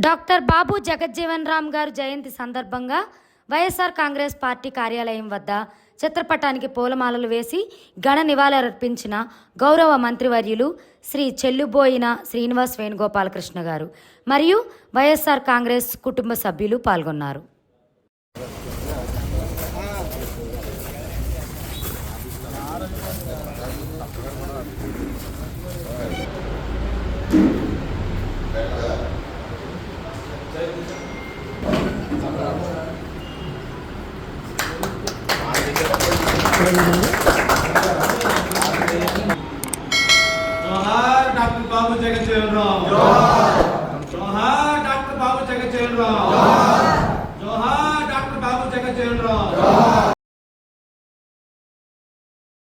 Doctor బాబు జగజ్జీవన్ రామ్ గారు జయంతి సందర్భంగా YSR Congress party కార్యాలయం వద్ద చిత్రపటానికి పూలమాలలు వేసి ఘన నివాళులర్పించిన గౌరవ మంత్రివర్యులు శ్రీ చెల్లుబోయిన శ్రీనివాస్ వేణుగోపాలకృష్ణ గారు మరియు వైఎస్ఆర్ కాంగ్రెస్ కుటుంబ సభ్యులు పాల్గొన్నారు. जोहार डॉक्टर बाबू जगज्जीवन राम, जोहार डॉक्टर बाबू जगज्जीवन राम, जोहार डॉक्टर बाबू जगज्जीवन राम.